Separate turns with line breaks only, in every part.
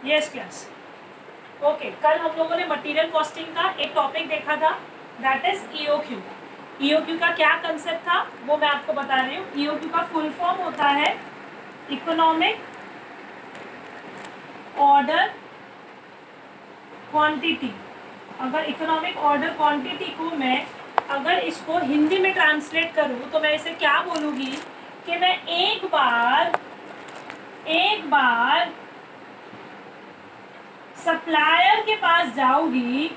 Yes class. Okay, कल हम लोगों ने मटेरियल कॉस्टिंग का एक टॉपिक देखा था, दैट इज ईओक्यू। ईओक्यू का क्या कंसेप्ट था वो मैं आपको बता रही हूँ। ईओक्यू का फुल फॉर्म होता है इकोनॉमिक ऑर्डर क्वांटिटी। अगर इकोनॉमिक ऑर्डर क्वांटिटी को मैं अगर इसको हिंदी में ट्रांसलेट करूँ तो मैं इसे क्या बोलूँगी कि मैं एक बार सप्लायर के पास जाऊंगी।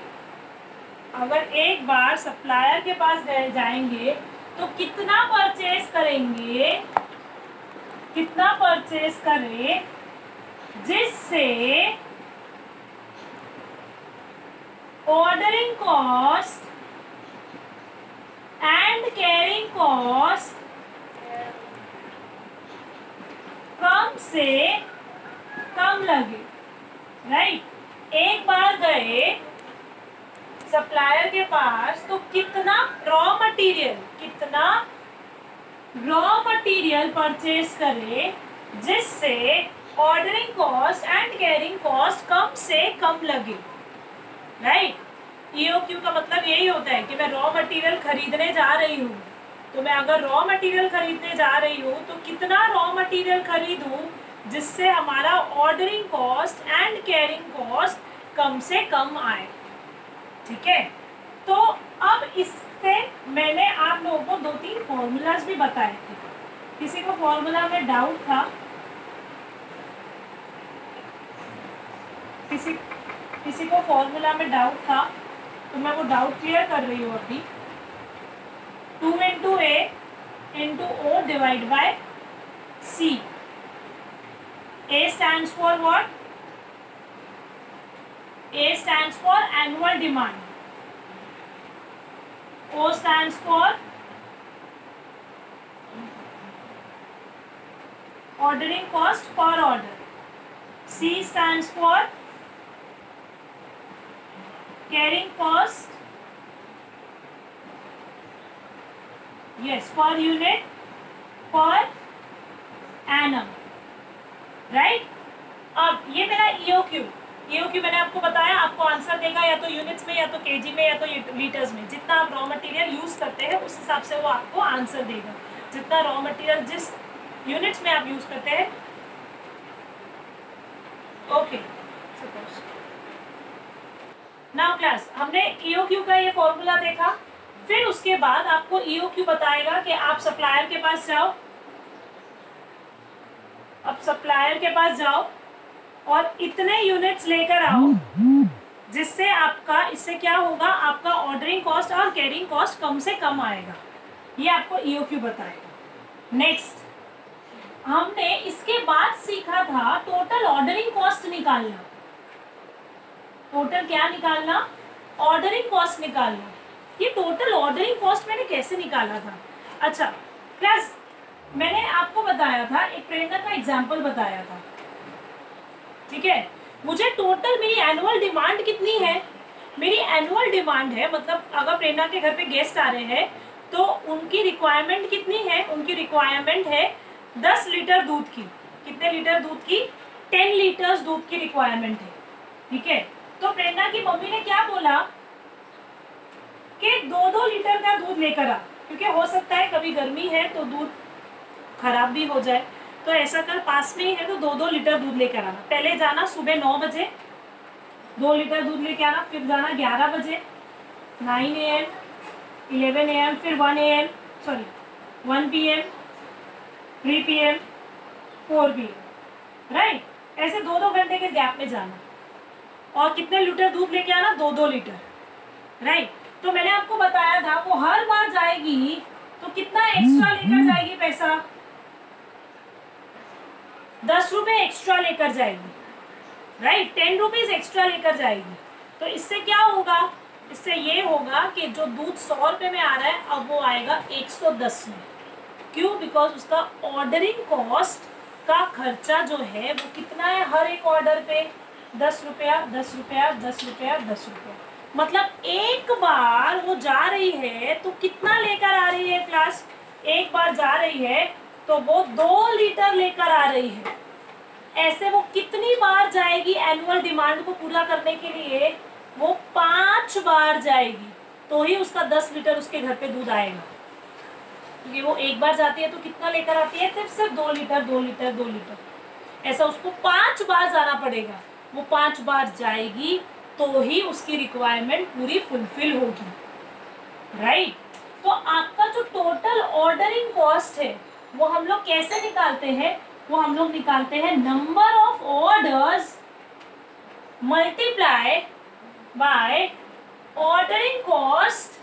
अगर एक बार सप्लायर के पास जाएंगे तो कितना परचेज करेंगे, कितना परचेज करें जिससे ordering cost and carrying cost कम से कम लगे। राइट, एक बार गए सप्लायर के पास तो कितना रॉ मटेरियल परचेज करे जिससे ordering cost and carrying cost कम से कम लगे। राइट, ईओक्यू का मतलब यही होता है कि मैं रॉ मटेरियल खरीदने जा रही हूँ, तो मैं अगर रॉ मटेरियल खरीदने जा रही हूँ तो कितना रॉ मटेरियल खरीदूँ जिससे हमारा ordering cost and carrying cost कम से कम आए। ठीक है, तो अब इससे मैंने आप लोगों को 2-3 फॉर्मूलाज भी बताए थे। किसी को फॉर्मूला में डाउट था? किसी को फॉर्मूला में डाउट था तो मैं वो डाउट क्लियर कर रही हूँ अभी। 2 into A into O divided by C. A stands for what? A stands for annual demand. O stands for ordering cost per order. C stands for carrying cost, yes, per unit per annum. Right, अब ये मेरा EOQ मैंने आपको बताया, आपको answer देगा या तो यूनिट्स में या तो केजी में या तो लीटर्स में। जितना आप रॉ मटेरियल यूज करते हैं उस हिसाब से वो आपको आंसर देगा, जितना रॉ मटेरियल जिस यूनिट्स में आप यूज करते हैं। ओके, नाउ क्लास, हमने ईओक्यू का ये फॉर्मूला देखा। फिर उसके बाद आपको ईओक्यू बताएगा कि आप सप्लायर के पास जाओ। अब सप्लायर के पास जाओ और इतने यूनिट्स लेकर आओ जिससे आपका, इससे क्या होगा, आपका ऑर्डरिंग कॉस्ट और कैरिंग कॉस्ट कम से कम आएगा। ये आपको ईओक्यू बताएगा। नेक्स्ट, हमने इसके बाद सीखा था टोटल ऑर्डरिंग कॉस्ट निकालना। टोटल क्या निकालना? ऑर्डरिंग कॉस्ट निकालना। ये टोटल ऑर्डरिंग कॉस्ट मैंने कैसे निकाला था? अच्छा क्लास, मैंने आपको बताया था, एक प्रेरणा का एग्जाम्पल बताया था। ठीक है, मुझे टोटल मेरी एनुअल डिमांड कितनी है? मेरी एनुअल डिमांड है, मतलब अगर प्रेरणा के घर पे गेस्ट आ रहे हैं तो उनकी रिक्वायरमेंट कितनी है? उनकी रिक्वायरमेंट है 10 लीटर दूध की। कितने लीटर दूध की? 10 लीटर्स दूध की रिक्वायरमेंट है। ठीक है, तो प्रेरणा की मम्मी ने क्या बोला कि 2-2 लीटर का दूध लेकर आ, क्योंकि हो सकता है कभी गर्मी है तो दूध खराब भी हो जाए, तो ऐसा कर, पास में ही है तो 2-2 लीटर दूध लेकर आना। पहले जाना सुबह 9 बजे 2 लीटर दूध लेके आना, फिर जाना 11 बजे 9 AM, 11 AM, फिर 1 PM, 3 PM, 4 PM। राइट, ऐसे 2-2 घंटे के गैप में जाना और कितने लीटर दूध लेके आना? 2-2 लीटर। राइट, तो मैंने आपको बताया था वो हर बार जाएगी तो कितना एक्स्ट्रा लेकर जाएगी पैसा? 10 रुपए एक्स्ट्रा लेकर जाएगी। राइट, 10 रुपीज एक्स्ट्रा लेकर जाएगी। तो इससे क्या होगा? इससे ये होगा कि जो दूध 100 रुपये में आ रहा है अब वो आएगा 110 में। क्यों? बिकॉज उसका ऑर्डरिंग कॉस्ट का खर्चा जो है वो कितना है हर एक ऑर्डर पे? 10 रुपया, 10 रुपया, 10 रुपया, 10 रुपया। मतलब एक बार वो जा रही है तो कितना लेकर आ रही है क्लास? एक बार जा रही है तो वो 2 लीटर लेकर आ रही है। ऐसे वो कितनी बार जाएगी एनुअल डिमांड को पूरा करने के लिए? वो 5 बार जाएगी, तो ही उसका 10 लीटर उसके घर पे दूध आएगा। क्योंकि वो एक बार जाती है तो कितना लेकर आती है? सिर्फ 2 लीटर 2 लीटर 2 लीटर। ऐसा उसको 5 बार जाना पड़ेगा। वो 5 बार जाएगी तो ही उसकी रिक्वायरमेंट पूरी फुलफिल होगी, राइट। तो आपका जो टोटल ऑर्डरिंग कॉस्ट है वो हम लोग कैसे निकालते हैं? वो हम लोग निकालते हैं number of orders multiply by ordering cost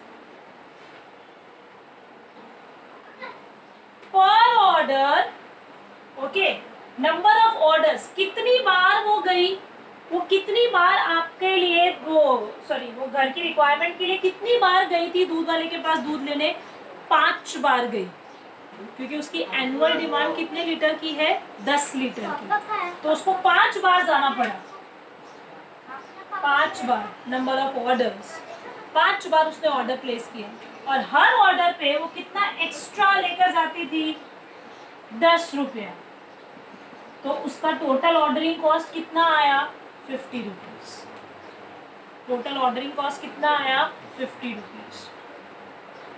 per order. Okay, number of orders, कितनी बार वो गई, वो कितनी बार आपके लिए वो घर की रिक्वायरमेंट के लिए कितनी बार गई थी दूध वाले के पास दूध लेने? 5 बार गई, क्योंकि उसकी एनुअल डिमांड कितने लीटर की है? 10 लीटर की। तो उसको 5 बार जाना पड़ा, 5 बार नंबर ऑफ ऑर्डर्स, 5 बार उसने ऑर्डर प्लेस किया। और हर ऑर्डर पे वो कितना एक्स्ट्रा लेकर जाती थी? 10 रुपया। तो उसका टोटल ऑर्डरिंग कॉस्ट कितना आया? 50 रुपीज। टोटल ऑर्डरिंग कॉस्ट कितना आया? 50 रुपीज,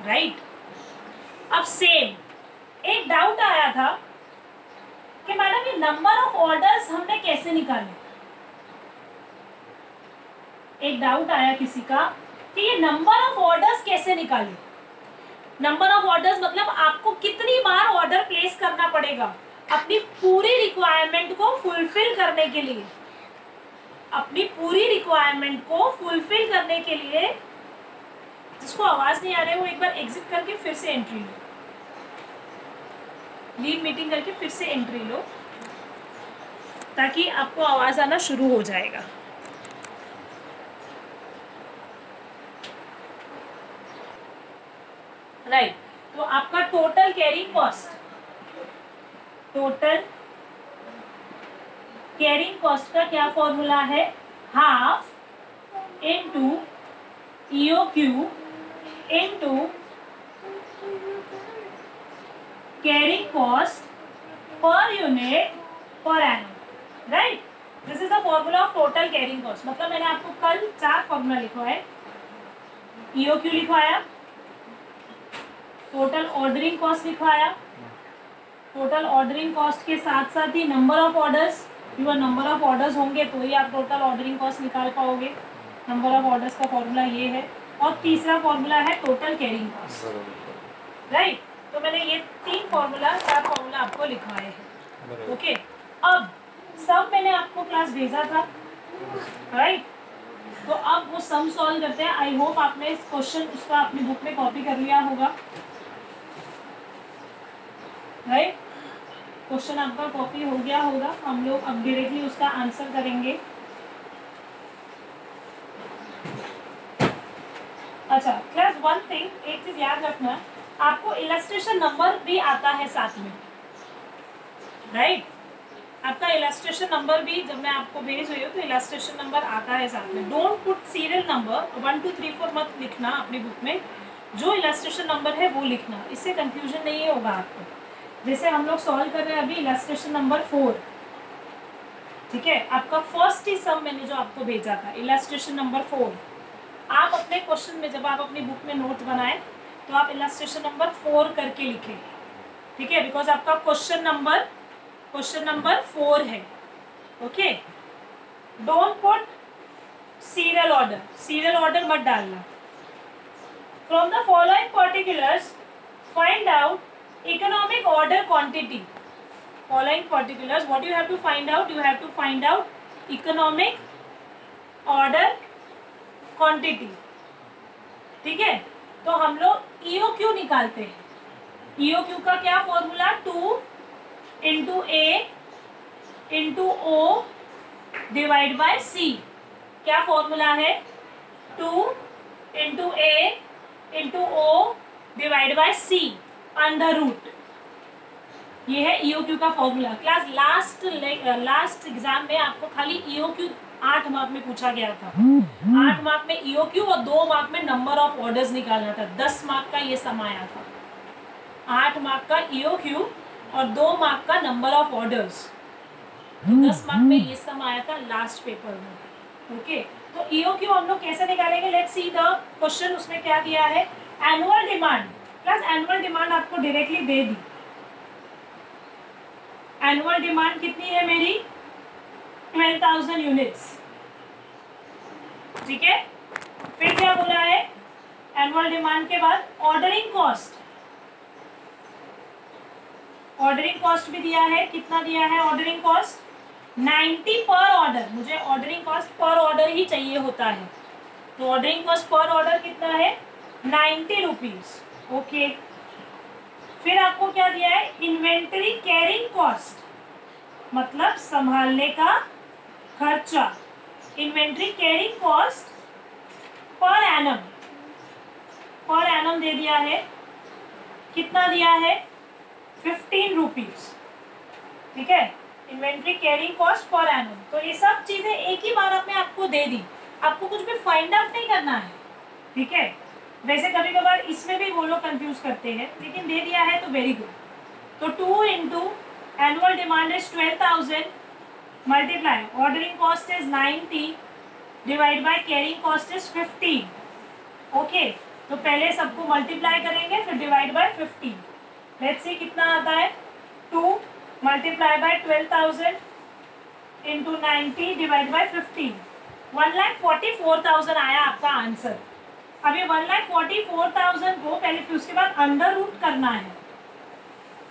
राइट। अब सेम एक डाउट आया था कि मैडम ये नंबर ऑफ ऑर्डर्स हमने कैसे निकाले? एक डाउट आया किसी का कि ये नंबर ऑफ ऑर्डर्स कैसे निकाले? नंबर ऑफ ऑर्डर्स मतलब आपको कितनी बार ऑर्डर प्लेस करना पड़ेगा अपनी पूरी रिक्वायरमेंट को फुलफिल करने के लिए। अपनी पूरी रिक्वायरमेंट को फुलफिल करने के लिए, जिसको आवाज नहीं आ रही है वो एक बार एग्जिट करके फिर से एंट्री लो, लीव मीटिंग करके फिर से एंट्री लो, ताकि आपको आवाज आना शुरू हो जाएगा। राइट, तो आपका total carrying cost, total carrying cost का क्या फॉर्मूला है? Half into EOQ into carrying cost per unit per annum, right. This is the formula of total carrying cost. मतलब मैंने आपको कल 4 फॉर्मूला लिखवाए, EOQ लिखवाया, टोटल ऑर्डरिंग कॉस्ट लिखवाया, टोटल ऑर्डरिंग कॉस्ट के साथ साथ ही नंबर ऑफ ऑर्डर्स, क्योंकि नंबर ऑफ ऑर्डर्स होंगे तो ही आप टोटल ऑर्डरिंग कॉस्ट निकाल पाओगे। नंबर ऑफ ऑर्डर्स का फॉर्मूला ये है। और तीसरा फॉर्मूला है टोटल कैरिंग कॉस्ट, राइट। तो मैंने ये 4 फॉर्मूला आपको लिखवाए हैं। ओके, अब सब मैंने आपको क्लास भेजा था, राइट। तो अब वो सम सॉल्व करते हैं। आई होप आपने इस क्वेश्चन उसका अपनी बुक में कॉपी कर लिया होगा, राइट। क्वेश्चन आपका कॉपी हो गया होगा। हम लोग अब डायरेक्टली उसका आंसर करेंगे। अच्छा क्लास 1 थिंग, एक चीज याद रखना, आपको इलस्ट्रेशन नंबर भी आता है साथ में, राइट। आपका इलस्ट्रेशन नंबर भी जब मैं आपको भेज रही हूँ तो इलस्ट्रेशन नंबर आता है साथ में। डोंट पुट सीरियल नंबर 1 2 3 4 मत लिखना अपनी बुक में, जो इलस्ट्रेशन नंबर है वो लिखना, इससे कंफ्यूजन नहीं होगा आपको। जैसे हम लोग सॉल्व कर रहे हैं अभी इलस्ट्रेशन नंबर 4, ठीक है। आपका फर्स्ट ही सम मैंने जो आपको भेजा था इलस्ट्रेशन नंबर 4, आप अपने क्वेश्चन में जब आप अपनी बुक में नोट बनाएं तो आप इलस्ट्रेशन नंबर 4 करके लिखें, ठीक है, बिकॉज आपका क्वेश्चन नंबर 4 है। Okay, don't put serial order मत डालना। From the following particulars find out economic order quantity. Following particulars, what you have to find out? You have to find out economic order quantity. ठीक है, तो हम लोग EOQ निकालते हैं। EOQ का क्या formula? 2 into A into O divide by C। क्या फॉर्मूला है? 2 into A into O divide by C under root. ये है EOQ का फॉर्मूला। क्लास लास्ट एग्जाम में आपको खाली EOQ 8 मार्क में पूछा गया था। 8 मार्क में EOQ और 2 मार्क में नंबर ऑफ ऑर्डर्स निकालना था। 10 मार्क का ये सम आया था। 8 मार्क का EOQ और 2 मार्क का नंबर ऑफ ऑर्डर्स, तो 10 मार्क में ये सम आया था लास्ट पेपर में। ओके, तो ईओक्यू हम लोग कैसे निकालेंगे? Let's see the question. उसमें क्या दिया है? Annual demand plus annual demand आपको डायरेक्टली दे दी। एनुअल डिमांड कितनी है मेरी? 12,000 यूनिट्स। ठीक है, फिर क्या बोला है? एनुअल डिमांड के बाद ऑर्डरिंग कॉस्ट। ऑर्डरिंग कॉस्ट भी दिया है। कितना दिया है ऑर्डरिंग कॉस्ट? 90 पर ऑर्डर। मुझे ऑर्डरिंग कॉस्ट पर ऑर्डर ही चाहिए होता है, तो ऑर्डरिंग कॉस्ट पर ऑर्डर कितना है? 90 रुपीज। ओके, फिर आपको क्या दिया है? इन्वेंटरी कैरिंग कॉस्ट, मतलब संभालने का खर्चा। Inventory carrying cost per annum, per annum दे दिया है। कितना दिया है? 15 रुपीज। ठीक है, inventory carrying cost per annum. तो ये सब चीजें एक ही बार में आपको दे दी, आपको कुछ भी फाइंड आउट नहीं करना है। ठीक है, वैसे कभी कभार इसमें भी वो लोग कंफ्यूज करते हैं, लेकिन दे दिया है तो वेरी गुड। तो 2 into annual demand is 12,000 multiply ordering cost is 90 divide by carrying cost is 15। Okay, तो पहले सबको मल्टीप्लाई करेंगे, फिर डिवाइड बाय 15। लेट्स सी कितना आता है। 2 multiply bye 12,000 into 90 divide by 15, 1,44,000 आया आपका आंसर। अब ये 1,44,000 को पहले फिर उसके बाद अंडर रूट करना है।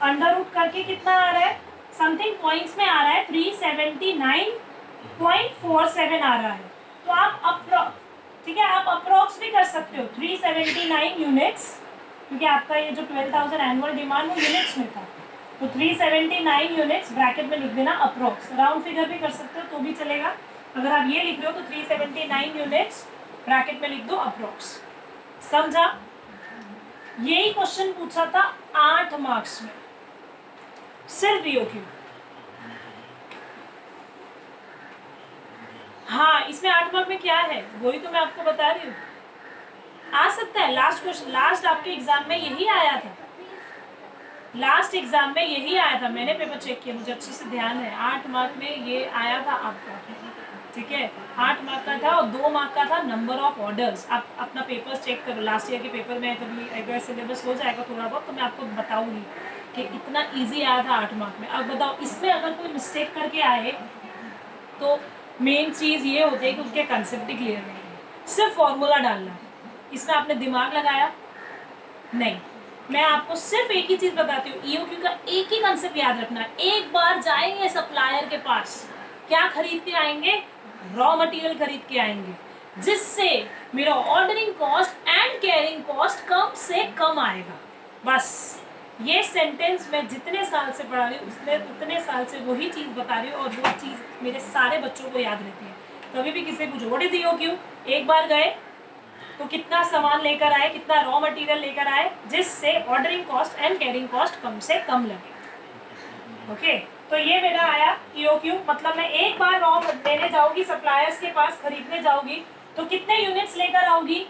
अंडर रूट करके कितना आ रहा है? समथिंग पॉइंट्स में आ रहा है 379.47 आ रहा है। तो आप ठीक है, आप अप्रोक्स भी कर सकते हो 379 यूनिट्स, क्योंकि आपका ये जो 12,000 एनुअल डिमांड वो यूनिट्स में था, तो 379 यूनिट्स ब्रैकेट में लिख देना अप्रोक्स। राउंड फिगर भी कर सकते हो तो भी चलेगा। अगर आप ये लिख रहे हो तो 379 यूनिट्स ब्रैकेट में लिख दो अप्रोक्स। समझा? यही क्वेश्चन पूछा था 8 मार्क्स में, सिर्फ ईओक्यू। हाँ, इसमें 8 मार्क में क्या है वही तो मैं आपको बता रही हूँ। आ सकता है लास्ट क्वेश्चन, लास्ट आपके एग्जाम में यही आया था। लास्ट एग्जाम में यही आया था, मैंने पेपर चेक किया, मुझे अच्छे से ध्यान है। 8 मार्क में ये आया था आपका। ठीक है, 8 मार्क का था और 2 मार्क का था नंबर ऑफ ऑर्डर्स। आप अपना पेपर चेक करो, लास्ट ईयर के पेपर में कभी अगर सिलेबस हो जाएगा थोड़ा बहुत तो मैं आपको बताऊंगी कि इतना इजी आया था 8 मार्क में। अब बताओ, इसमें अगर कोई मिस्टेक करके आए तो मेन चीज़ ये होती है कि उनके कंसेप्ट ही क्लियर नहीं है, सिर्फ फॉर्मूला डालना है। इसमें आपने दिमाग लगाया नहीं। मैं आपको सिर्फ एक ही चीज़ बताती हूँ, ईओक्यू का एक ही कंसेप्ट याद रखना है। एक बार जाएंगे सप्लायर के पास, क्या खरीद के आएंगे? रॉ मटेरियल खरीद के आएंगे, जिससे मेरा ordering cost and carrying cost कम से कम आएगा। बस ये सेंटेंस मैं जितने साल से पढ़ा रही हूँ उतने साल से वही चीज़ बता रही हूँ, और वो चीज़ मेरे सारे बच्चों को याद रहती है। कभी भी किसी पूछो व्हाट इज ईओक्यू, एक बार गए तो कितना सामान लेकर आए, कितना रॉ मटेरियल लेकर आए, जिससे ordering cost and carrying cost कम से कम लगे। ओके, तो ये मेरा आया ईओक्यू। मतलब मैं एक बार रॉ लेने जाऊंगी, सप्लायर्स के पास खरीदने जाऊंगी, तो कितने यूनिट्स लेकर आऊंगी?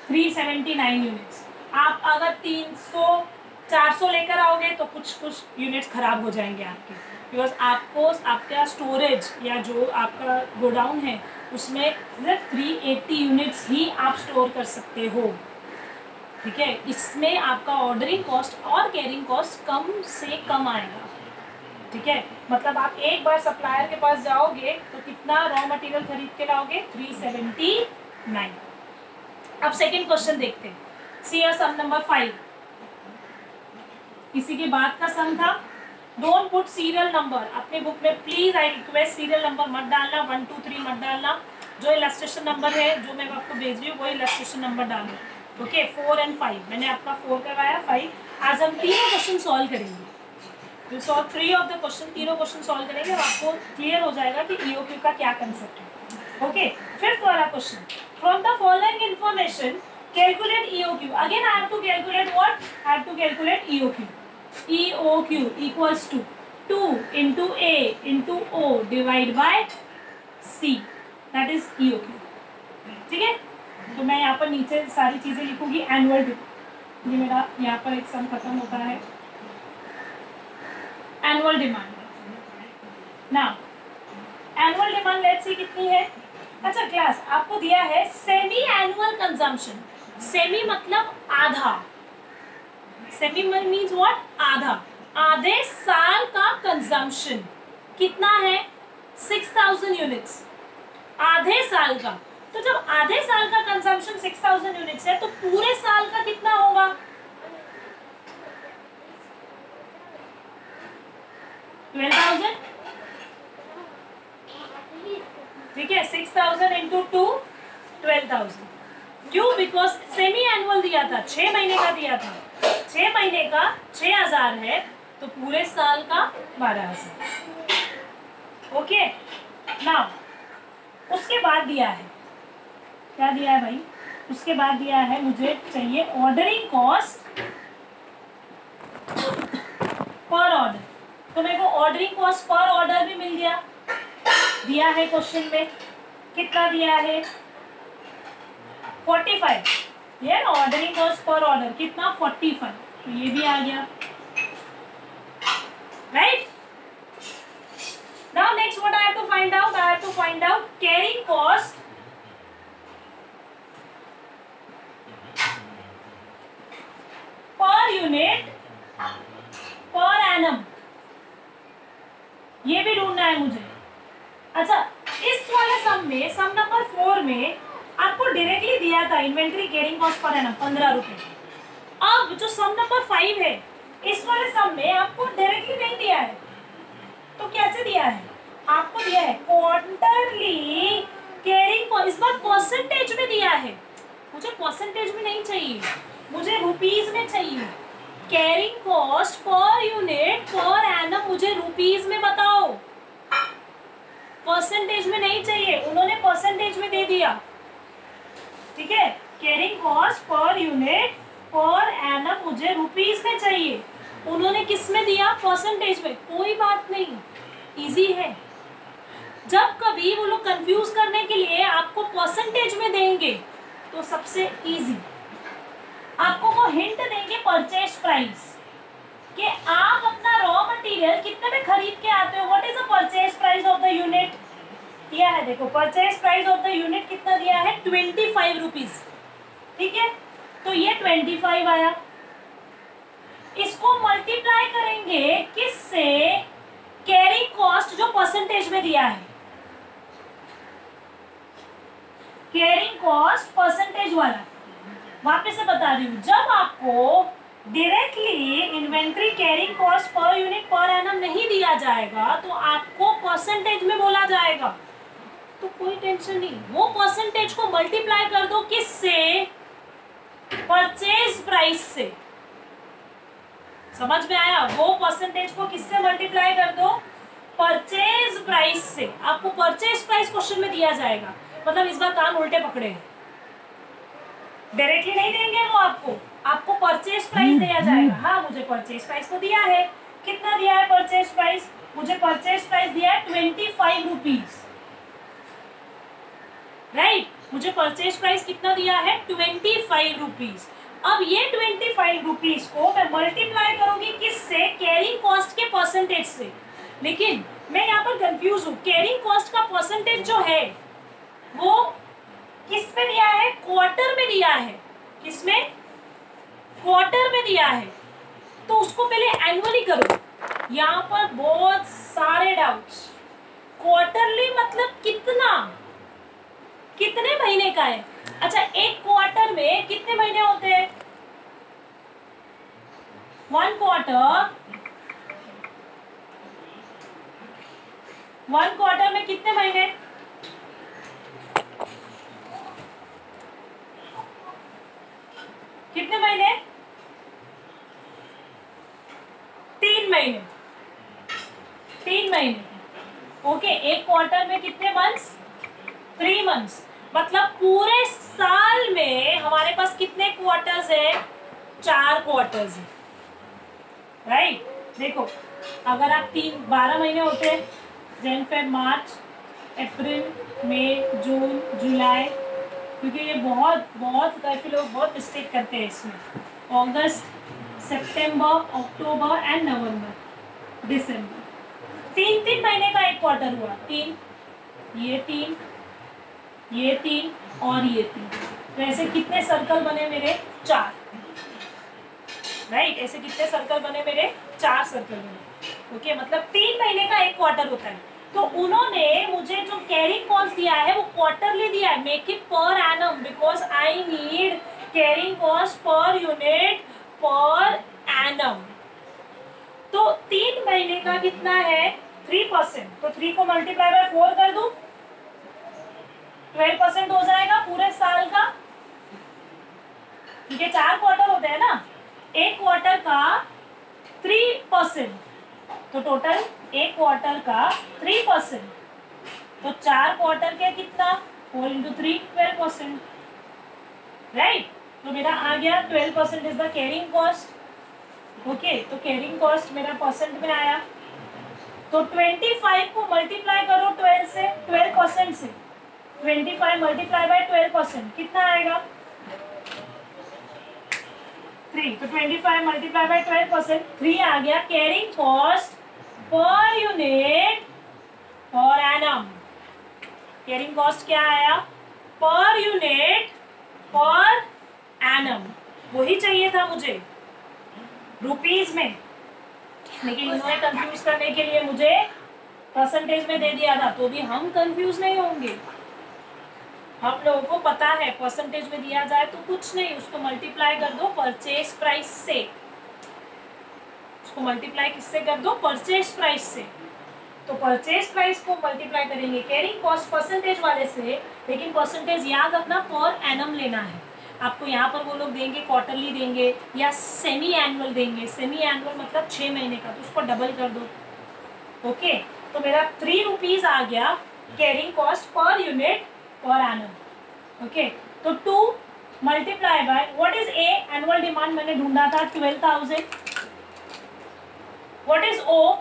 379 यूनिट्स। आप अगर 300 400 लेकर आओगे तो कुछ कुछ यूनिट्स खराब हो जाएंगे आपके, बिकॉज आपको आपका स्टोरेज या जो आपका गोडाउन है उसमें सिर्फ 380 यूनिट्स ही आप स्टोर कर सकते हो। ठीक है, इसमें आपका ऑर्डरिंग कॉस्ट और कैरिंग कॉस्ट कम से कम आएगा। ठीक है, मतलब आप एक बार सप्लायर के पास जाओगे तो कितना रॉ मटेरियल खरीद के लाओगे? 379। अब सेकेंड क्वेश्चन देखते हैं। सी सम नंबर 5, इसी के बाद का सम था। Don't put serial number. अपने बुक में please I request serial number मत डालना, 1 2 3 मत डालना। जो इलस्ट्रेशन नंबर है जो मैं आपको भेज रही हूँ वो इलस्ट्रेशन नंबर डालना। ओके, 4 और 5 मैंने आपका 4 करवाया, 5। आज हम तीनों क्वेश्चन सॉल्व करेंगे। Will solve 3 of the question, तीनों क्वेश्चन सॉल्व करेंगे और आपको क्लियर हो जाएगा कि ईओक्यू का क्या कंसेप्ट है। ओके, फिफ्थ वाला question, from the following information calculate EOQ. Again I have to calculate what? I have to calculate EOQ. EOQ equals to 2 into A into O divide by C, that is EOQ। ठीक है, तो मैं यहाँ पर नीचे सारी चीज़ें लिखूंगी। एनुअल, ये मेरा यहाँ पर एक सम खत्म होता है। एनुअल डिमांड, ना एनुअल डिमांड लेट्स सी कितनी है। अच्छा क्लास आपको दिया है सेमी एनुअल कंजम्पशन। सेमी मतलब आधा, सेमी मीन्स व्हाट, आधा, आधे साल का कंजम्पशन कितना है 6000 यूनिट्स, आधे साल का। तो जब आधे साल का कंजम्पशन 6000 यूनिट्स है तो पूरे साल का कितना होगा, 12,000। ठीक है, 6000 इंटू 2 12,000। क्यों, बिकॉज सेमी एनुअल दिया था, 6 महीने का दिया था, 6 महीने का 6000 है तो पूरे साल का 12,000। ओके नाउ उसके बाद दिया है, क्या दिया है भाई, उसके बाद दिया है मुझे चाहिए ऑर्डरिंग कॉस्ट पर ऑर्डर। तो मेरे को ऑर्डरिंग कॉस्ट पर ऑर्डर भी मिल गया, दिया है क्वेश्चन में, कितना दिया है 45। ये ऑर्डरिंग कॉस्ट पर ऑर्डर कितना 45, तो ये भी आ गया, right. Now next what I have to find out, I have to find out carrying cost per unit per annum, ये भी ढूंढना है मुझे। अच्छा इस वाले सम में, सम नंबर 4 में आपको डायरेक्टली दिया था inventory carrying cost per annum 15 रुपए। अब जो सम नंबर 5 है इस वाले सम में आपको डायरेक्टली नहीं दिया है, तो कैसे दिया है, आपको दिया है क्वार्टरली कैरिंग कॉस्ट, इस बार परसेंटेज में दिया है, मुझे परसेंटेज में नहीं चाहिए, मुझे रुपीज में चाहिए। Carrying cost per unit per annum मुझे रुपीज में बताओ, परसेंटेज में नहीं चाहिए, उन्होंने परसेंटेज में दे दिया। ठीक है, carrying cost per unit per annum मुझे रुपीज में चाहिए, उन्होंने किस में दिया, परसेंटेज में। कोई बात नहीं, इजी है। जब कभी वो लोग कंफ्यूज करने के लिए आपको परसेंटेज में देंगे तो सबसे इजी, आपको वो हिंट देंगे परचेज प्राइस कि आप अपना रॉ मटेरियल कितने में खरीद के आते हो, what is the purchase price of the unit, दिया है देखो purchase price of the unit कितना दिया है 25 रुपीज। ठीक है, तो ये 25 आया, इसको मल्टीप्लाई करेंगे किससे, कैरिंग कॉस्ट जो परसेंटेज में दिया है, कैरिंग कॉस्ट परसेंटेज वाला। वापस से बता रही हूँ, जब आपको directly inventory carrying cost per unit per annum नहीं दिया जाएगा तो आपको परसेंटेज में बोला जाएगा, तो कोई टेंशन नहीं, वो परसेंटेज को मल्टीप्लाई कर दो किससे, परचेज प्राइस से। समझ में आया, वो परसेंटेज को किससे मल्टीप्लाई कर दो, परचेज प्राइस से। आपको परचेज प्राइस क्वेश्चन में दिया जाएगा, मतलब इस बार कान उल्टे पकड़े हैं, डायरेक्टली नहीं देंगे वो आपको परचेज प्राइस दिया जाएगा। हाँ मुझे परचेज प्राइस तो दिया है, कितना दिया है परचेज प्राइस, मुझे परचेज प्राइस दिया है 25 रुपीज, राइट। मुझे परचेज प्राइस कितना दिया है 25 रुपीज। अब ये 25 रुपीज को मैं मल्टीप्लाई करूंगी किससे, कैरिंग कॉस्ट के परसेंटेज से। लेकिन मैं यहाँ पर कंफ्यूज हूँ, कैरिंग कॉस्ट का परसेंटेज जो है वो किस में दिया है, क्वार्टर में दिया है, किसमें, क्वार्टर में दिया है, तो उसको पहले एनुअली करो। यहाँ पर बहुत सारे डाउट्स, क्वार्टरली मतलब कितना, कितने महीने का है। अच्छा एक क्वार्टर में कितने महीने होते हैं, 1 क्वार्टर में कितने महीने, कितने महीने, 3 महीने, 3 महीने। ओके, एक क्वार्टर में कितने मंथ्स, 3 मंथ्स, मतलब पूरे साल में हमारे पास कितने क्वार्टर्स है, 4 क्वार्टर्स है, राइट। देखो अगर आप 12 महीने होते हैं, जन फेब मार्च अप्रैल मई जून जुलाई, क्योंकि ये बहुत काफ़ी लोग बहुत मिस्टेक करते हैं इसमें, अगस्त सितंबर अक्टूबर एंड नवंबर दिसंबर, तीन तीन महीने का एक क्वार्टर हुआ, तीन, ये तीन और ये तीन, तो ऐसे कितने सर्कल बने मेरे? 4, राइट। ऐसे कितने सर्कल बने मेरे? 4 सर्कल बने। ओके, मतलब 3 महीने का एक क्वार्टर होता है। तो उन्होंने मुझे जो कैरिंग कॉस्ट दिया है वो क्वार्टरली दिया है, make it per annum, because I need carrying cost per unit per annum. तो 3 महीने का कितना है? 3%, तो 3 को मल्टीप्लाई बाय 4 कर दूं, 12% हो जाएगा पूरे साल का। ठीक है, 4 क्वार्टर होते हैं ना, एक क्वार्टर का 3%, तो टोटल एक क्वार्टर का 3%, तो 4 क्वार्टर के कितना? 4 इंटू 3, 12%, राइट। तो मेरा आ गया 12% is the carrying cost. Okay, तो कैरिंग कॉस्ट मेरा परसेंट में आया, तो 25 को मल्टीप्लाई करो 12% से, 25 मल्टीप्लाई बाय 12% कितना आएगा? 3, तो 25 मल्टीप्लाई बाय 12%, 3 आ गया carrying cost per unit per annum. Carrying cost क्या आया? पर यूनिट पर एनम, वही चाहिए था मुझे रुपीज में, लेकिन इन्होंने कंफ्यूज करने के लिए मुझे परसेंटेज में दे दिया था, तो भी हम कंफ्यूज नहीं होंगे। हम लोगों को पता है परसेंटेज में दिया जाए तो कुछ नहीं, उसको मल्टीप्लाई कर दो परचेज प्राइस से, उसको मल्टीप्लाई किससे कर दो? परचेज प्राइस से। तो परचेज प्राइस को मल्टीप्लाई करेंगे कैरिंग कॉस्ट परसेंटेज वाले से, लेकिन परसेंटेज याद रखना पर एनम लेना है। आपको यहाँ पर वो लोग देंगे क्वार्टरली देंगे या सेमी एनुअल देंगे, सेमी एनुअल मतलब 6 महीने का, तो उसको डबल कर दो। ओके, तो मेरा 3 रुपीज आ गया carrying cost per unit per annum. Okay, तो 2 multiply by what is A? Annual demand मैंने ढूंढा था 12,000। What is O?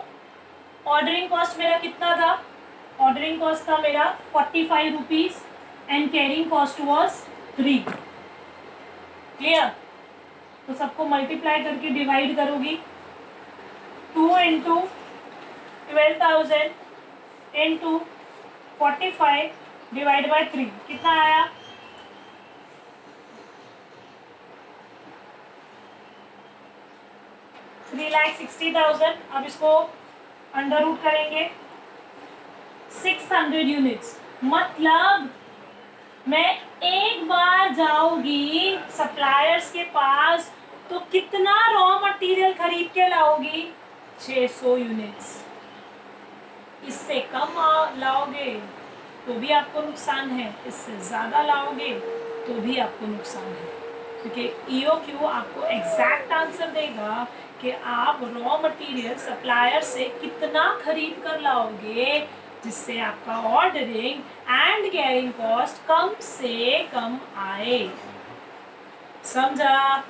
Ordering cost मेरा कितना था? ऑर्डरिंग कॉस्ट था मेरा 45 rupees and carrying cost was 3। Clear? तो सबको मल्टीप्लाई करके डिवाइड करोगी, 2 इंटू 12,000 इंटू 45 डिवाइड बाय 3 कितना आया? 3,60,000। अब इसको अंडर रूट करेंगे, 600 यूनिट्स, मतलब मैं एक बार जाऊंगी सप्लायर्स के पास तो कितना रॉ मटेरियल खरीद के लाओगी? 600 यूनिट्स। इससे कम लाओगे तो भी आपको नुकसान है, इससे ज़्यादा लाओगे तो भी आपको नुकसान है, क्योंकि EOQ आपको एग्जैक्ट आंसर देगा कि आप रॉ मटेरियल सप्लायर से कितना खरीद कर लाओगे जिससे आपका ऑर्डरिंग एंड कैरिंग कॉस्ट कम से कम आए। समझा?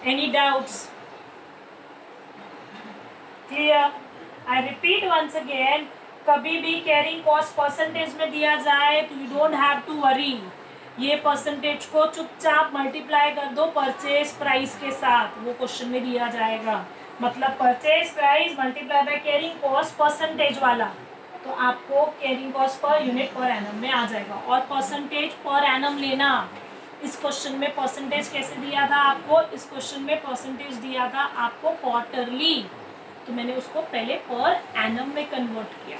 Any doubts? Clear? I repeat once again, कभी भी कैरिंग कॉस्ट परसेंटेज में दिया जाए तो you don't have to worry, ये परसेंटेज को चुपचाप मल्टीप्लाई कर दो परचेज प्राइस के साथ, वो क्वेश्चन में दिया जाएगा। मतलब purchase price multiply by carrying cost percentage वाला, तो आपको carrying cost per unit per annum में आ जाएगा। और परसेंटेज पर एनम लेना, इस क्वेश्चन में परसेंटेज कैसे दिया था आपको? इस क्वेश्चन में परसेंटेज दिया था आपको क्वार्टरली, तो मैंने उसको पहले पर एनम में कन्वर्ट किया।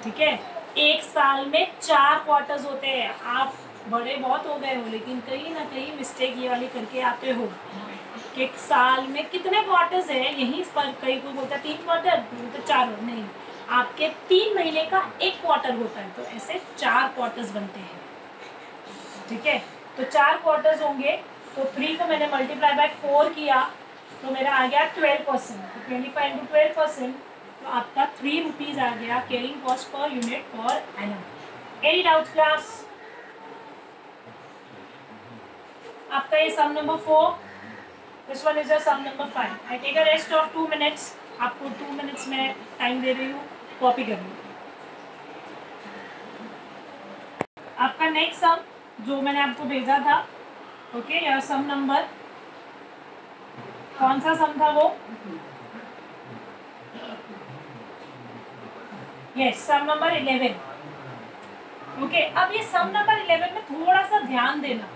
ठीक है, एक साल में 4 क्वार्टर्स होते हैं। आप बड़े बहुत हो गए हो, लेकिन कहीं ना कहीं मिस्टेक ये वाली करके आते हो कि एक साल में कितने क्वार्टर्स है, यहीं पर कई कोई बोलता है 3 क्वार्टर, तो 4, नहीं, आपके 3 महीने का एक क्वार्टर होता है, तो ऐसे 4 क्वार्टर्स बनते हैं। ठीक है, तो 4 क्वार्टर्स होंगे, तो 3 को मैंने मल्टीप्लाई बाय 4 किया तो मेरा आ गया 12%, तो 25 इंटू 12%, तो आपका 3 रुपीज़ आ गया carrying cost per unit per annum. Any doubts class? आपका ये sum number 4, this one is your sum number 5। I take a rest of 2 minutes, आपको 2 मिनट्स में टाइम दे रही हूँ, कॉपी कर लो। आपका नेक्स्ट सम जो मैंने आपको भेजा था, ओके, योर सम नंबर कौन सा सम था वो? यस, सम नंबर 11। ओके, अब ये सम नंबर 11 में थोड़ा सा ध्यान देना,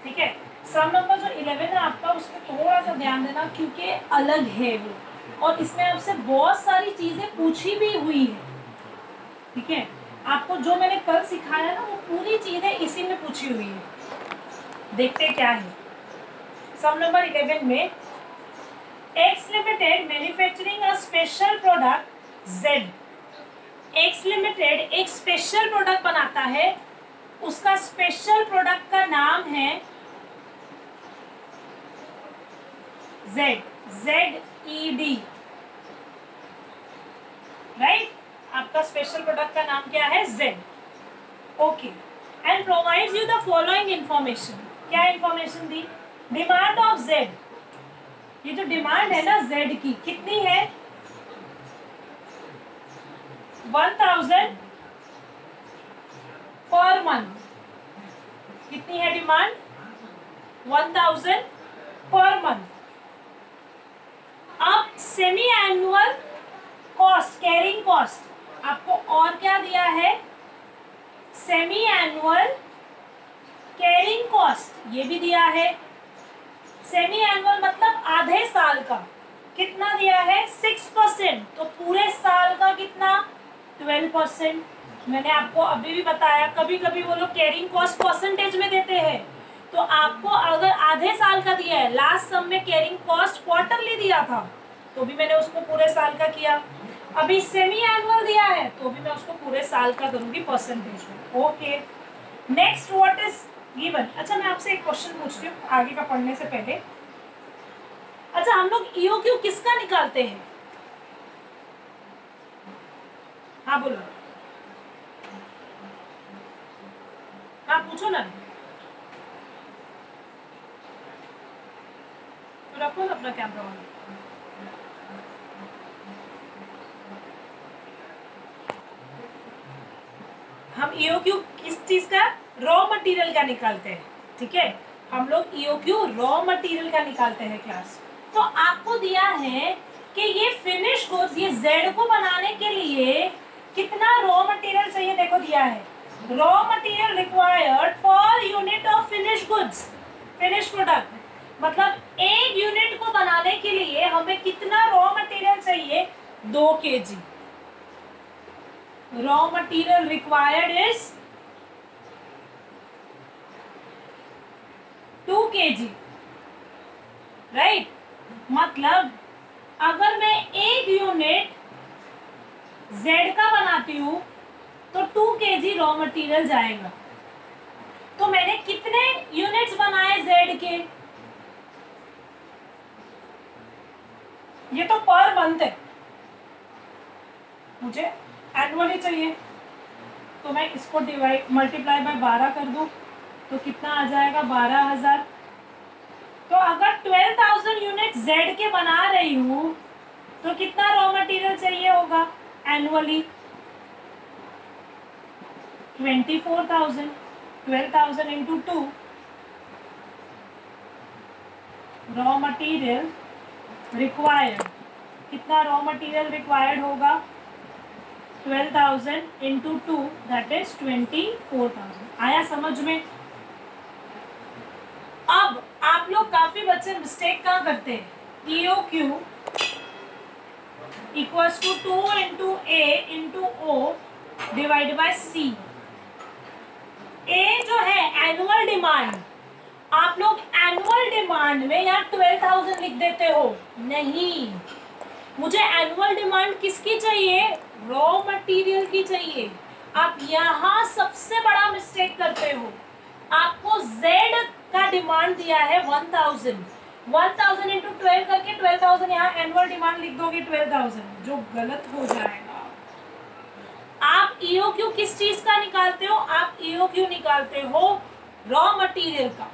ठीक है। सम नंबर जो 11 है आपका, उसमें थोड़ा सा ध्यान देना क्योंकि अलग है वो, और इसमें आपसे बहुत सारी चीजें पूछी भी हुई है, ठीक है। आपको जो मैंने कल सिखाया ना, वो पूरी चीजें इसी में पूछी हुई है। देखते क्या है सम नंबर 11 में। X limited manufacturing a special product Z. X limited एक स्पेशल प्रोडक्ट बनाता है, उसका स्पेशल प्रोडक्ट का नाम है जेड, ZED, राइट। आपका स्पेशल प्रोडक्ट का नाम क्या है? Z. Okay, and provides you the following information. क्या इंफॉर्मेशन दी? डिमांड ऑफ जेड, ये जो डिमांड है ना जेड की, कितनी है? 1000 पर मंथ। कितनी है डिमांड? 1000 per month. अब semi annual cost, carrying cost, आपको और क्या दिया है? सेमी एनुअल कैरिंग कॉस्ट, ये भी दिया है। सेमी एनुअल मतलब आधे साल का, कितना दिया है? 6%। तो पूरे साल का कितना? 12%। मैंने आपको अभी भी बताया, कभी कभी वो लोग कैरिंग कॉस्ट परसेंटेज में देते हैं, तो आपको अगर आधे साल का दिया है, लास्ट सम में कैरिंग कॉस्ट क्वार्टरली दिया था, तो भी मैंने उसको पूरे साल का किया। अभी सेमी एनुअल दिया है, तो भी मैं उसको पूरे साल का करूंगी परसेंटेज में। Okay, next what is given. अच्छा, मैं आपसे एक क्वेश्चन पूछती हूँ आगे का पढ़ने से पहले। अच्छा, हम लोग EOQ किसका निकालते हैं? हाँ बोलो, हाँ पूछो ना। तो रखो ना अपना कैमरा ऑन। हम EOQ किस चीज का? रॉ मटेरियल का निकालते हैं, ठीक है। हम लोग EOQ रॉ मटेरियल का निकालते हैं क्लास। तो आपको दिया है कि ये फिनिश गुड्स, ये जेड को बनाने के लिए कितना रॉ मटेरियल चाहिए? देखो दिया है, raw material required per unit of finish goods, finish product, मतलब एक यूनिट को बनाने के लिए हमें कितना रॉ मटेरियल चाहिए? 2 kg। Raw material required is 2 kg, right. मतलब अगर मैं एक यूनिट जेड का बनाती हूं तो 2 kg रॉ मटेरियल जाएगा। तो मैंने कितने यूनिट्स बनाए जेड के? ये तो पर मंथ है, मुझे एनुअली चाहिए, तो मैं इसको डिवाइड मल्टीप्लाई बाय 12 कर दूं तो कितना आ जाएगा? 12,000। तो अगर 12,000 यूनिट जेड के बना रही हूं तो कितना रॉ मटेरियल चाहिए होगा annually? 24,000। 12,000 into 2, raw material required, कितना रॉ मटेरियल रिक्वायर्ड होगा? 12,000 इंटू 2, दैट इज 24,000। आया समझ में? अब आप लोग काफी बच्चे मिस्टेक कहाँ करते हैं? EOQ equals to 2 into A into O divide by C। A जो है एनुअल डिमांड, आप लोग एनुअल डिमांड में यहाँ 12,000 लिख देते हो। नहीं, मुझे एनुअल डिमांड किसकी चाहिए? रॉ मटेरियल की चाहिए। आप यहाँ सबसे बड़ा मिस्टेक करते हो। आपको Z का डिमांड दिया है 1000, 1000 इंटू 12 करके 12,000 यहाँ एनुअल डिमांड लिख दोगे 12,000, जो गलत हो जाएगा। आप EOQ किस चीज का निकालते हो? आप EOQ निकालते हो रॉ मटेरियल का।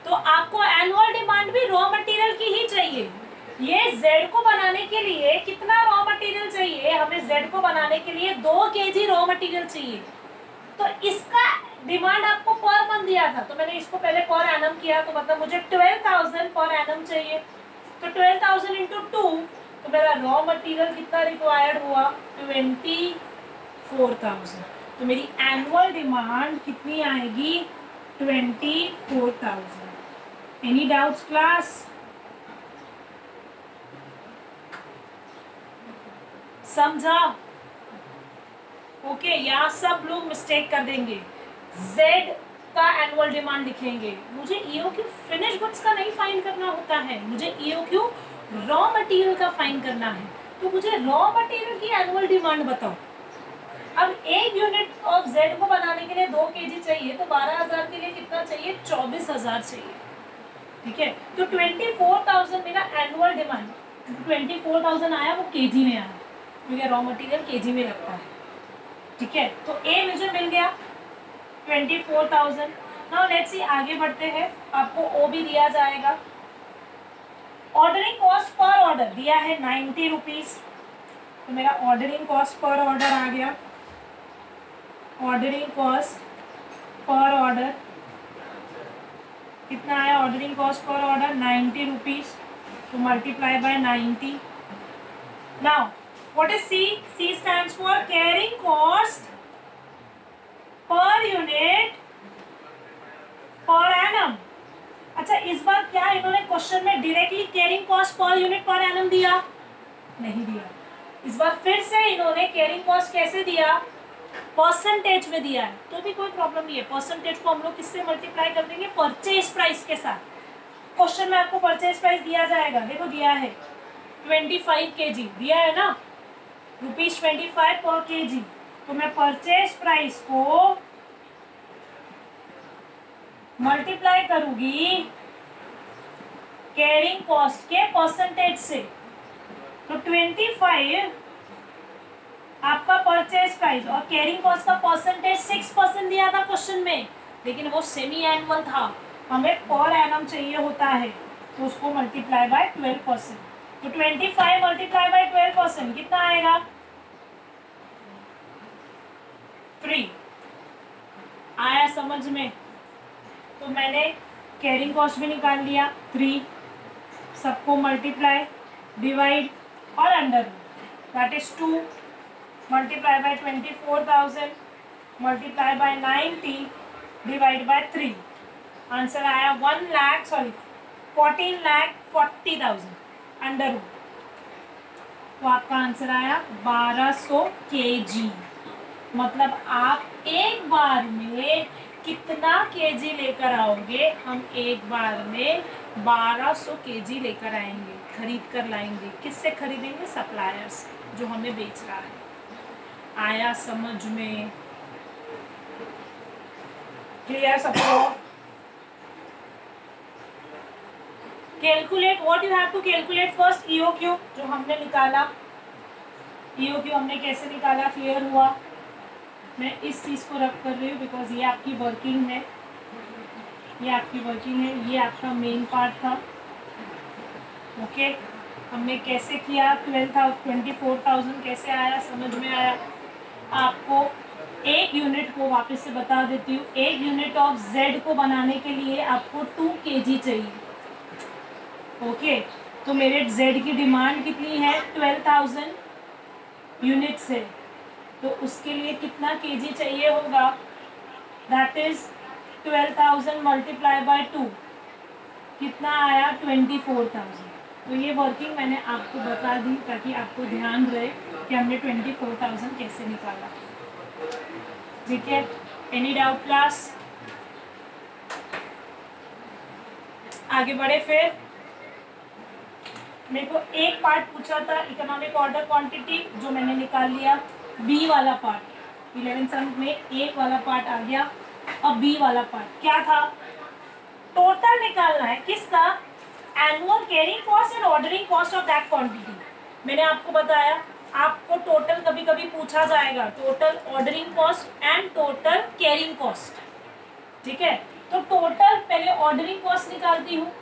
तो आपको एनुअल डिमांड भी रॉ मटेरियल की ही चाहिए। ये Z को बनाने के लिए कितना रॉ मटेरियल चाहिए? हमें Z को बनाने के लिए 2 kg रॉ मटेरियल चाहिए। तो इसका डिमांड आपको पर मंथ दिया था, तो मैंने इसको पहले पर एनम किया, तो मतलब मुझे 12,000 पर एनम चाहिए। तो 12,000 इंटू 2, तो मेरा रॉ मटेरियल कितना रिक्वायर्ड हुआ, 24,000। तो मेरी एनुअल डिमांड कितनी आएगी, 24,000। Any doubts class? समझा? ओके, यहाँ सब लोग मिस्टेक कर देंगे। Z का एनुअल डिमांड लिखेंगे। मुझे EOQ फिनिश गुड्स का नहीं फाइंड करना होता है, मुझे EOQ रॉ मटेरियल का फाइंड करना है। तो मुझे रॉ मटेरियल की एनुअल डिमांड बताओ। अब एक यूनिट ऑफ Z को बनाने के लिए 2 kg चाहिए, तो 12,000 के लिए कितना चाहिए, 24,000 चाहिए। ठीक है, तो 24,000 मेरा एनुअल डिमांड, 24,000 आया वो kg में आया, क्योंकि रॉ मटेरियल kg में लगता है। ठीक है, तो A मुझे मिल गया 24,000। नाउ लेट्स सी, आगे बढ़ते हैं। आपको O भी दिया जाएगा। ऑर्डरिंग कॉस्ट पर ऑर्डर दिया है 90 रुपीज, तो मेरा ऑर्डरिंग कॉस्ट पर ऑर्डर आ गया। ऑर्डरिंग कॉस्ट पर ऑर्डर कितना आया, ordering cost per order 90 rupees, तो multiply by 90। Now what is C? C stands for carrying cost per unit per annum। अच्छा, इस बार क्या इन्होंने क्वेश्चन में directly carrying cost per unit per annum दिया? नहीं दिया। इस बार फिर से इन्होंने कैरिंग कॉस्ट कैसे दिया, परसेंटेज में दिया है, तो भी कोई प्रॉब्लम नहीं है। परसेंटेज को हम लोग किससे मल्टीप्लाई कर देंगे, परचेज प्राइस के साथ। क्वेश्चन में आपको परचेज प्राइस दिया जाएगा, देखो दिया है 25 kg दिया है ना, ₹25 पर kg। तो मैं परचेज प्राइस को मल्टीप्लाई करूंगी कैरिंग कॉस्ट के परसेंटेज से। तो 25 आपका परचेज प्राइस और कैरिंग कॉस्ट का परसेंटेज 6% दिया था क्वेश्चन में, लेकिन वो सेमी एनुअल था, हमें पर एनम चाहिए होता है, तो उसको मल्टीप्लाई बाय 12%। तो 25 मल्टीप्लाई बाय 12% कितना आएगा, 3 आया समझ में? तो मैंने कैरिंग कॉस्ट भी निकाल लिया 3, सबको मल्टीप्लाई डिवाइड और under, that is 2 multiply bye 24,000 multiply by 90 divide by 3। Answer आया 14,40,000 अंडर। तो आपका आंसर आया 1200 kg। मतलब आप एक बार में कितना kg लेकर आओगे, हम एक बार में 1200 kg लेकर आएंगे, खरीद कर लाएंगे। किससे खरीदेंगे, सप्लायर से, जो हमें बेच रहा है। आया समझ में? क्लियर सबको? Calculate, what you have to calculate first, EOQ जो हमने निकाला। EOQ हमने कैसे निकाला, क्लियर हुआ? मैं इस चीज़ को रख कर रही हूँ बिकॉज ये आपकी वर्किंग है, ये आपकी वर्किंग है, ये आपका मेन पार्ट था। ओके, हमने कैसे किया, 24,000 कैसे आया, समझ में आया? आपको एक यूनिट को वापस से बता देती हूँ, एक यूनिट ऑफ Z को बनाने के लिए आपको 2 kg चाहिए। ओके, तो मेरे Z की डिमांड कितनी है, 12,000 यूनिट्स है, तो उसके लिए कितना kg चाहिए होगा, दैट इज 12,000 मल्टीप्लाई बाय 2, कितना आया, 24,000। तो ये वर्किंग मैंने आपको बता दी ताकि आपको ध्यान रहे कि हमने 24,000 कैसे निकाला। ठीक है, एनी डाउट क्लास? आगे बढ़े। फिर मेरे को एक पार्ट पूछा था इकोनॉमिक ऑर्डर क्वांटिटी, जो मैंने निकाल लिया। बी वाला पार्ट 11 सम में एक वाला पार्ट आ गया। अब बी वाला पार्ट क्या था, टोटल निकालना है किसका, annual carrying cost and ordering cost of that quantity. मैंने आपको बताया आपको टोटल कभी कभी पूछा जाएगा, total ordering cost and total carrying cost. ठीक है, तो टोटल पहले ऑर्डरिंग कॉस्ट निकालती हूँ।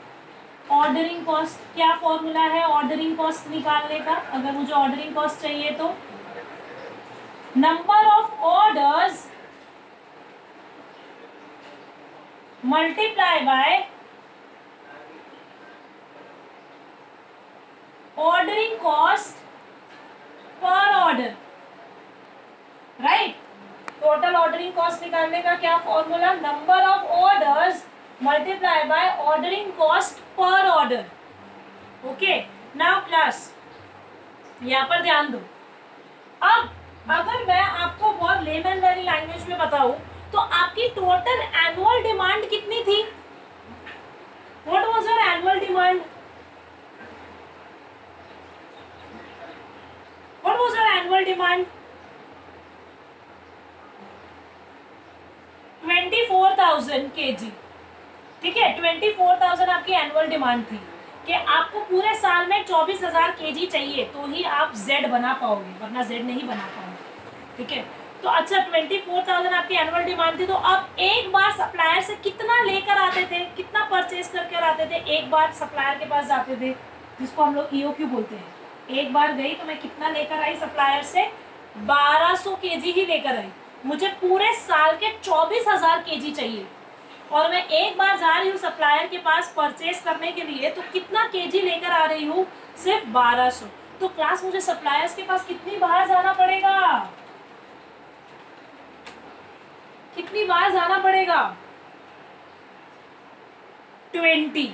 ऑर्डरिंग कॉस्ट क्या फॉर्मूला है ऑर्डरिंग कॉस्ट निकालने का, अगर मुझे ऑर्डरिंग कॉस्ट चाहिए तो number of orders multiply by ordering cost per order, right. Total ordering cost निकालने का क्या formula, number of orders multiply by ordering cost per order. Okay, now class यहाँ पर ध्यान दो। अब अगर मैं आपको बहुत लेमन वाली लैंग्वेज में बताऊं तो आपकी टोटल एनुअल डिमांड कितनी थी? What was your annual demand? What was your annual demand? 24,000 kg, ठीक है। 24,000 आपकी एनुअल डिमांड थी कि आपको पूरे साल में 24,000 kg चाहिए तो ही आप Z बना पाओगे, वरना Z नहीं बना पाओगे, ठीक है। तो अच्छा 24,000 आपकी एनुअल डिमांड थी, तो आप एक बार सप्लायर से कितना लेकर आते थे, कितना परचेज करके आते थे? एक बार सप्लायर के पास जाते थे, जिसको हम लोग EOQ बोलते हैं। एक बार गई तो मैं कितना लेकर आई सप्लायर से? 1200 kg ही लेकर आई। मुझे पूरे साल के 24,000 kg चाहिए और मैं एक बार जा रही हूँ सप्लायर के पास परचेज करने के लिए, तो कितना केजी लेकर आ रही हूँ? सिर्फ 1200। तो क्लास मुझे सप्लायर्स के पास कितनी बार जाना पड़ेगा? कितनी बार जाना पड़ेगा? 20।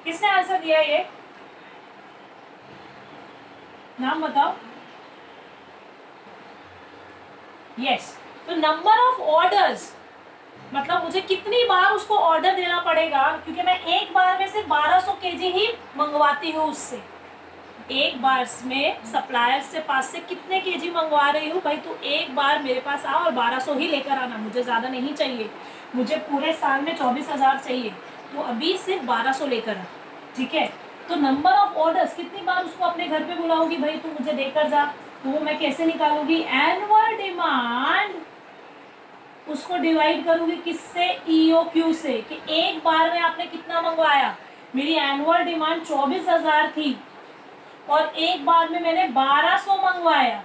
किसने आंसर दिया? ये नाम बताओ। यस, तो नंबर ऑफ ऑर्डर्स मतलब मुझे कितनी बार उसको ऑर्डर देना पड़ेगा, क्योंकि मैं एक बार में सिर्फ 1200 केजी ही मंगवाती हूँ उससे। एक बार में सप्लायर से पास से कितने केजी मंगवा रही हूँ? भाई तू एक बार मेरे पास आ और 1200 ही लेकर आना, मुझे ज़्यादा नहीं चाहिए, मुझे पूरे साल में 24,000 चाहिए, तो अभी सिर्फ 1200 लेकर आ, ठीक है। तो नंबर ऑफ ऑर्डर्स कितनी बार उसको अपने घर पे बुलाऊंगी, भाई तू मुझे देकर जा, तो वो मैं कैसे निकालूंगी? एनुअल डिमांड उसको डिवाइड करूंगी किससे? EOQ से, कि एक बार में आपने कितना मंगवाया। मेरी एनुअल डिमांड 24,000 थी और एक बार में मैंने 1200 मंगवाया,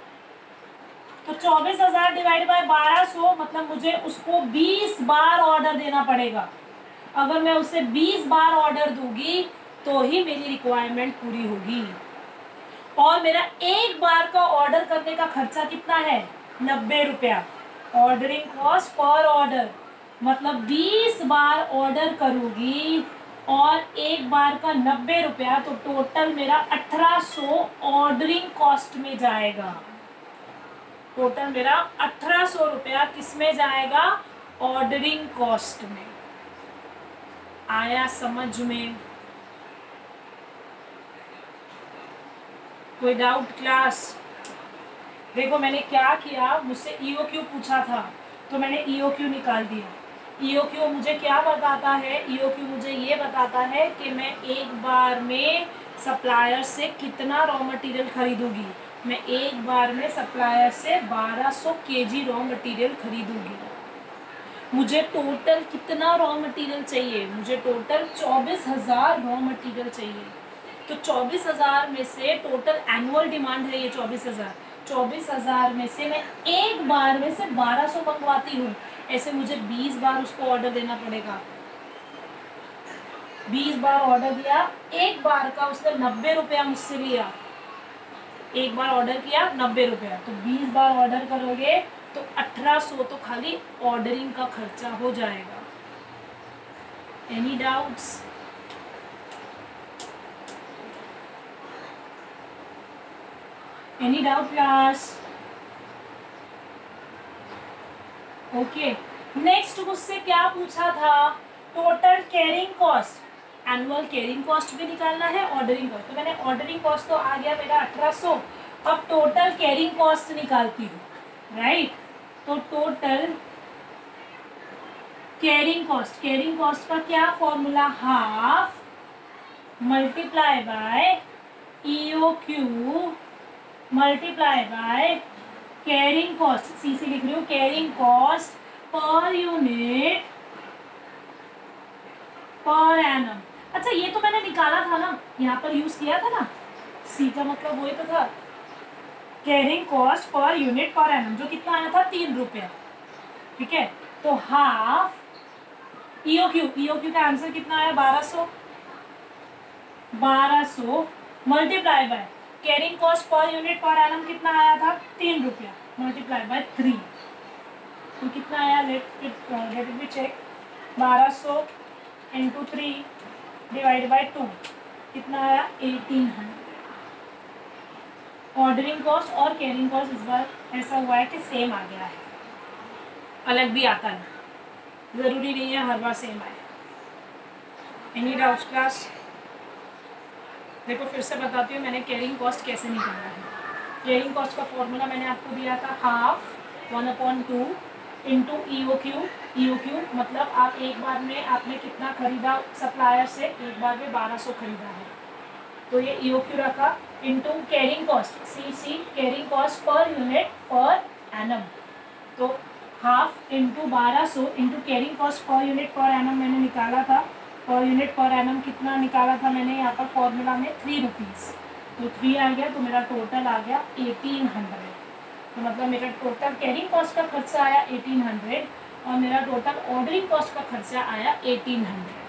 तो 24,000 डिवाइड बाय 1200 मतलब मुझे उसको 20 बार ऑर्डर देना पड़ेगा। अगर मैं उसे 20 बार ऑर्डर दूंगी तो ही मेरी रिक्वायरमेंट पूरी होगी। और मेरा एक बार का ऑर्डर करने का खर्चा कितना है? 90 रुपया। ऑर्डरिंग कॉस्ट पर ऑर्डर मतलब 20 बार ऑर्डर करूंगी और एक बार का 90 रुपया, तो टोटल मेरा 1800 ऑर्डरिंग कॉस्ट में जाएगा। टोटल मेरा 1800 रुपया किस में जाएगा? ऑर्डरिंग कॉस्ट में। आया समझ में? कोई डाउट क्लास? देखो मैंने क्या किया, मुझसे EOQ पूछा था तो मैंने EOQ निकाल दिया। EOQ मुझे क्या बताता है? EOQ मुझे ये बताता है कि मैं एक बार में सप्लायर से कितना रॉ मटेरियल खरीदूंगी। मैं एक बार में सप्लायर से 1200 kg रॉ मटेरियल खरीदूंगी। मुझे टोटल कितना रॉ मटेरियल चाहिए? मुझे टोटल 24,000 रॉ मटेरियल चाहिए। तो 24,000 में से टोटल एनुअल डिमांड है ये 24,000। 24,000 में से मैं एक बार में से 1200 मंगवाती हूँ, ऐसे मुझे 20 बार उसको ऑर्डर देना पड़ेगा। 20 बार ऑर्डर दिया, एक बार का उसने 90 रुपया मुझसे लिया। एक बार ऑर्डर किया 90 रुपया, तो 20 बार ऑर्डर करोगे तो 1800 तो खाली ऑर्डरिंग का खर्चा हो जाएगा। Any doubts? Any doubt class? Okay, next मुझसे क्या पूछा था? Total carrying cost, annual carrying cost भी निकालना है, ऑर्डरिंग कॉस्ट। तो मैंने ऑर्डरिंग कॉस्ट तो आ गया मेरा 1800, अब टोटल कैरिंग कॉस्ट निकालती हूँ, राइट। तो टोटल कैरिंग कॉस्ट का क्या formula? Half multiply by EOQ multiply by carrying cost. CC लिख रही हूँ, carrying cost per unit per annum. अच्छा ये तो मैंने निकाला था ना, यहाँ पर यूज किया था ना, C का मतलब वही तो था, carrying cost per unit per annum, जो कितना आया था? 3 रुपया, ठीक है। तो हाफ ईओक्यू का आंसर कितना आया 1200 multiply by carrying cost per unit per annum कितना आया था 3 रुपया मल्टीप्लाई बाय 3 तो कितना आया let it be check 1200 into 3 divide by 2 कितना आया 1800। ऑर्डरिंग कॉस्ट और कैरिंग कॉस्ट इस बार ऐसा हुआ है कि सेम आ गया है, अलग भी आता है, ज़रूरी नहीं है हर बार सेम आए। Any doubts class? देखो फिर से बताती हूँ मैंने कैरिंग कॉस्ट कैसे निकाला है। कैरिंग कॉस्ट का फॉर्मूला मैंने आपको दिया था 1/2 1/2 इंटू ईओक्यू मतलब आप एक बार में आपने कितना खरीदा सप्लायर से, एक बार में 1200 खरीदा है तो ये ईओक्यू रखा into carrying cost CC carrying cost per unit per annum तो 1/2 into 1200 into carrying cost per unit per annum मैंने निकाला था। पर यूनिट पर एनम कितना निकाला था मैंने यहाँ पर फॉर्मूला में 3 रुपीज़ तो 3 आ गया तो मेरा टोटल आ गया 1800। तो मतलब मेरा टोटल कैरिंग कॉस्ट का खर्चा आया 1800 और मेरा टोटल ऑर्डरिंग कॉस्ट का खर्चा आया 1800।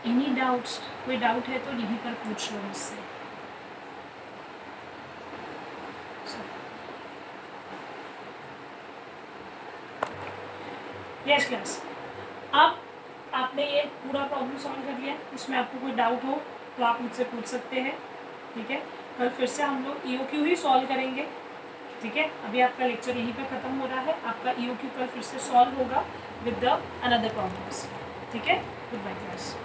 Any doubts? कोई डाउट है तो यहीं पर पूछ लो मुझसे। यस क्लास, अब आपने ये पूरा प्रॉब्लम सॉल्व कर लिया। इसमें आपको कोई डाउट हो तो आप मुझसे पूछ सकते हैं, ठीक है। कल फिर से हम लोग ईओक्यू ही सॉल्व करेंगे, ठीक है। अभी आपका लेक्चर यहीं पे ख़त्म हो रहा है, आपका ईओक्यू कल फिर से सॉल्व होगा विद द अनदर प्रॉब्लम्स, ठीक है। Good bye class.